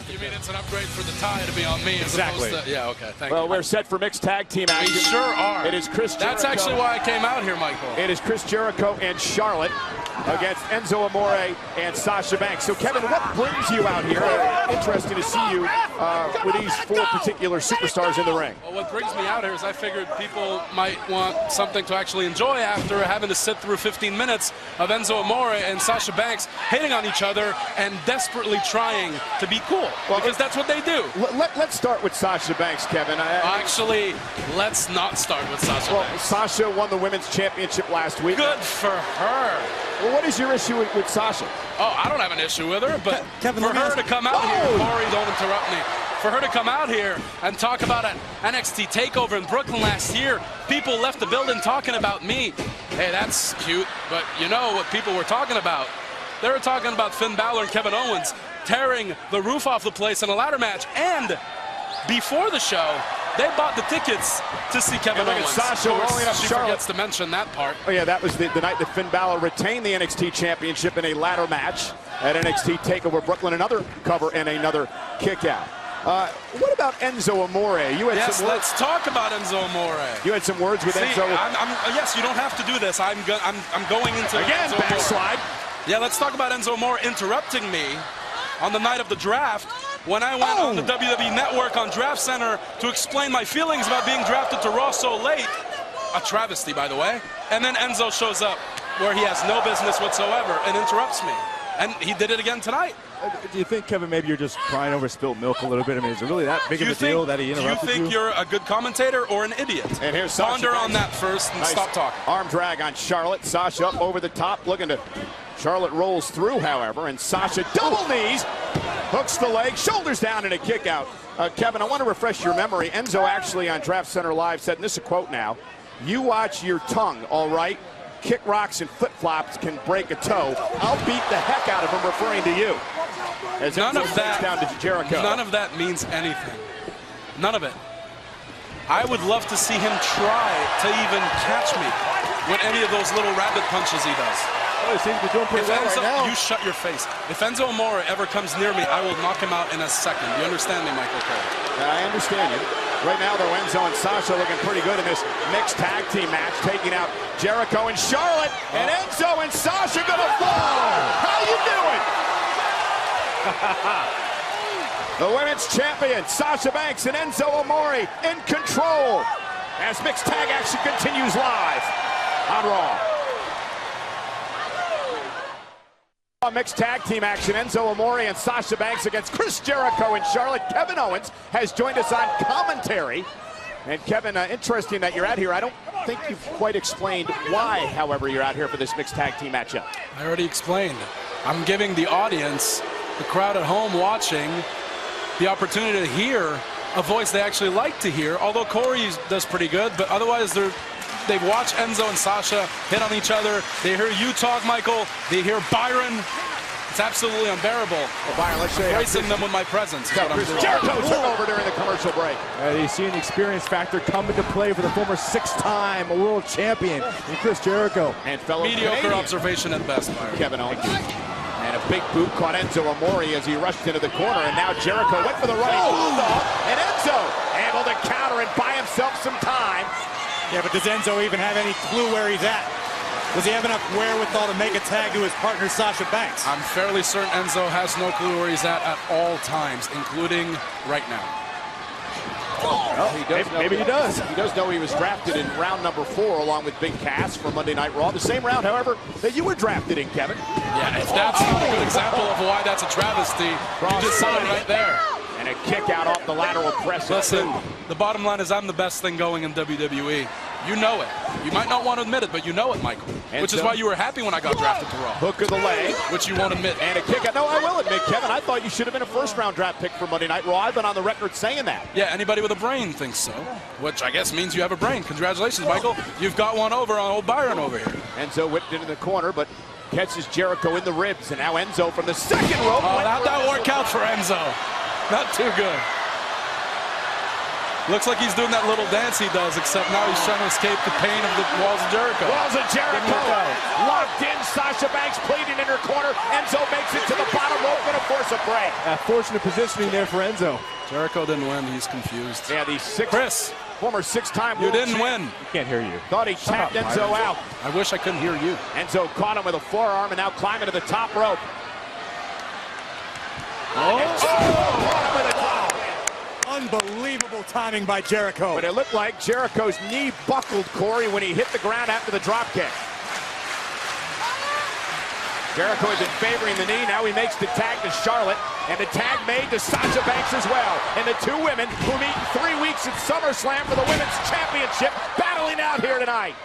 You mean it's an upgrade for the tie to be on me as Exactly. opposed to... Yeah, okay, thank you. Well, we're set for mixed tag team action. We sure are. It is Chris Jericho. That's actually why I came out here, Michael. It is Chris Jericho and Charlotte against Enzo Amore and Sasha Banks. So, Kevin, what brings you out here? Interesting to see you with these four particular superstars in the ring. Well, what brings me out here is I figured people might want something to actually enjoy after having to sit through 15 minutes of Enzo Amore and Sasha Banks hitting on each other and desperately trying to be cool, because that's what they do. Let's start with Sasha Banks, Kevin. Actually, let's not start with Sasha Banks. Sasha won the Women's Championship last week. Good for her. Well, what is your issue with Sasha? Oh, I don't have an issue with her, but Kevin, for her to come out here, Corey, don't interrupt me. For her to come out here and talk about an NXT takeover in Brooklyn last year, people left the building talking about me. Hey, that's cute, but you know what people were talking about? They were talking about Finn Balor and Kevin Owens tearing the roof off the place in a ladder match, and before the show, they bought the tickets to see Kevin Owens. Sasha rolling up she Charlotte. forgets to mention that part. Oh yeah, that was the night that Finn Balor retained the NXT Championship in a ladder match at NXT TakeOver Brooklyn. Another cover and another kick out. What about Enzo Amore? You had some words. Let's talk about Enzo Amore. You had some words with Enzo. Yes, you don't have to do this. I'm going into again Enzo backslide. Amore. Yeah, let's talk about Enzo Amore interrupting me on the night of the draft when I went on the WWE Network on Draft Center to explain my feelings about being drafted to Raw so late. A travesty, by the way. And then Enzo shows up where he has no business whatsoever and interrupts me. And he did it again tonight. Do you think, Kevin, maybe you're just crying over spilled milk a little bit? I mean, is it really that big of a deal that he interrupted you? Do you think you're a good commentator or an idiot? And here's Sasha Ponder Banks. on that first and Nice stop talking. Arm drag on Charlotte. Sasha up over the top, looking to... Charlotte rolls through, however, and Sasha double knees, hooks the leg, shoulders down, and a kick out. Kevin, I want to refresh your memory. Enzo actually on Draft Center Live said, and this is a quote now, "You watch your tongue, all right? Kick rocks and flip-flops can break a toe. I'll beat the heck out of him," referring to you. As None of that down to Jericho. None of that means anything. None of it. I would love to see him try to even catch me with any of those little rabbit punches he does. Oh, he seems to be doing pretty well right now. You shut your face. If Enzo Amore ever comes near me, I will knock him out in a second. You understand me, Michael Cole? I understand you. Right now, though, Enzo and Sasha looking pretty good in this mixed tag team match, taking out Jericho and Charlotte, and Enzo and Sasha gonna fall. How you doing? The women's champion, Sasha Banks and Enzo Amore in control as mixed tag action continues live on Raw. Mixed tag team action, Enzo Amore and Sasha Banks against Chris Jericho and Charlotte. Kevin Owens has joined us on commentary. And Kevin, interesting that you're out here. I don't think you've quite explained why, however, you're out here for this mixed tag team matchup. I already explained. I'm giving the audience, the crowd at home watching, the opportunity to hear a voice they actually like to hear, although Corey does pretty good, but otherwise they watch Enzo and Sasha hit on each other. They hear you talk, Michael. They hear Byron. It's absolutely unbearable. Well, Byron, let's show you. Embracing them with my presence. Jericho took over during the commercial break. He's seeing the experience factor come into play for the former six-time world champion in Chris Jericho. And fellow mediocre Canadian observation at best, Byron. Kevin Owens. And a big boot caught Enzo Amore as he rushed into the corner. And now Jericho went for the running bulldog. And Enzo able to counter and buy himself some time. Yeah, but does Enzo even have any clue where he's at? Does he have enough wherewithal to make a tag to his partner, Sasha Banks? I'm fairly certain Enzo has no clue where he's at all times, including right now. Maybe he does. He does know he was drafted in round number 4 along with Big Cass for Monday Night Raw. The same round, however, that you were drafted in, Kevin. Yeah, if that's a good example of why that's a travesty, you just saw it right there. And a kick out off the lateral press. Listen, the bottom line is I'm the best thing going in WWE. You know it. You might not want to admit it, but you know it, Michael. Which is why you were happy when I got drafted to Raw. Hook of the leg. Which you won't admit. And a kick out. No, I will admit, Kevin, I thought you should have been a first-round draft pick for Monday Night Raw. I've been on the record saying that. Yeah, anybody with a brain thinks so. Which I guess means you have a brain. Congratulations, Michael. You've got one over on old Byron over here. Enzo whipped into the corner, but catches Jericho in the ribs. And now Enzo from the second rope. Oh, how'd that work out for Enzo? Not too good. Looks like he's doing that little dance he does, except now he's trying to escape the pain of the walls of Jericho. Walls of Jericho. Locked in. Sasha Banks pleading in her corner. Enzo makes it to the bottom rope, going to force a break. Fortunate positioning there for Enzo. Jericho didn't win. He's confused. Yeah, the former six-time you world didn't win. We can't hear you. Thought he tapped Enzo out. I wish I couldn't hear you. Enzo caught him with a forearm and now climbing to the top rope. Caught him with a top. Unbelievable timing by Jericho. But it looked like Jericho's knee buckled, Corey, when he hit the ground after the drop kick. Jericho had been favoring the knee. Now he makes the tag to Charlotte, and the tag made to Sasha Banks as well. And the two women who meet in 3 weeks at SummerSlam for the Women's Championship battling out here tonight.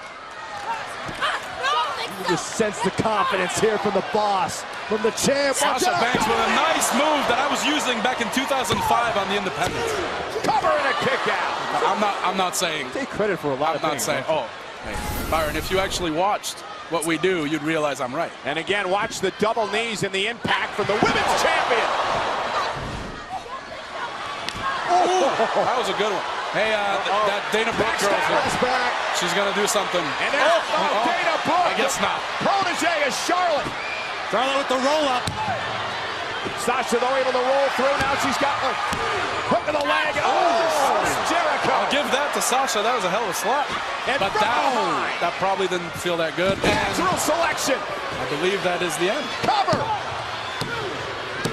You just sense the confidence here from the boss, from the champ. Sasha Banks with a nice move that I was using back in 2005 on the Independence. Cover and a kick out. I'm not saying. Take credit for a lot of things. I'm not saying. Oh, hey, Byron, if you actually watched what we do, you'd realize I'm right. And again, watch the double knees and the impact from the Women's Champion. That was a good one. Hey, that Dana Brooke girl, she's going to do something. And then, Dana Brooke. I guess not. Protege is Charlotte. Charlotte with the roll-up. Sasha, though, able to roll through. Now she's got the hook of the leg. Oh, Jericho. I'll give that to Sasha. That was a hell of a slap. And but that probably didn't feel that good. Natural selection. I believe that is the end. Cover.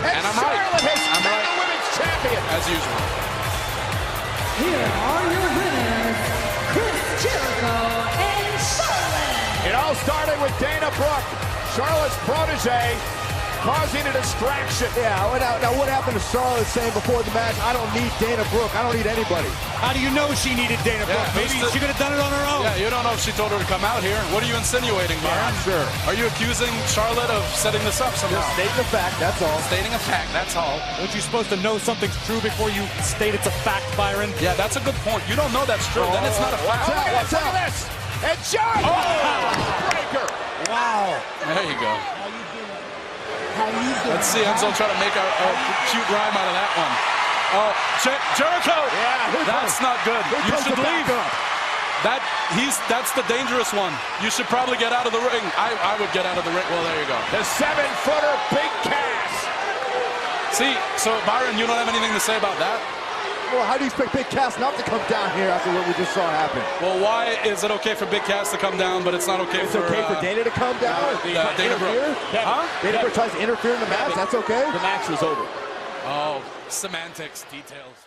And I'm Charlotte right. has been the Women's Champion. As usual. Here are your winners, Chris Jericho and Charlotte. It all started with Dana Brooke, Charlotte's protege, causing a distraction. Yeah, now what happened to Charlotte saying before the match, I don't need Dana Brooke, I don't need anybody. How do you know she needed Dana Brooke? Yeah, maybe she could have done it on her own. Yeah, you don't know if she told her to come out here. What are you insinuating, Byron? Yeah, sure. Are you accusing Charlotte of setting this up somehow? Just stating the fact, that's all. Stating a fact, that's all. Aren't you supposed to know something's true before you state it's a fact, Byron? Yeah, that's a good point. You don't know that's true. Then it's not a fact. Watch out, this. And Charlotte. Breaker. Wow. There you go. Let's see Enzo try to make a cute rhyme out of that one. Oh, Jericho! Yeah, that's not good. You should leave. That's the dangerous one. You should probably get out of the ring. I would get out of the ring. Well, there you go. The 7-footer, Big Cass. See, so Byron, you don't have anything to say about that? Well, how do you expect Big Cass not to come down here after what we just saw happen? Well, why is it okay for Big Cass to come down, but it's not okay for... It's okay for Dana to come down? Dana Brooke. Huh? Dana Brooke tries to interfere in the match, that's okay? The match was over. Oh, semantics, details.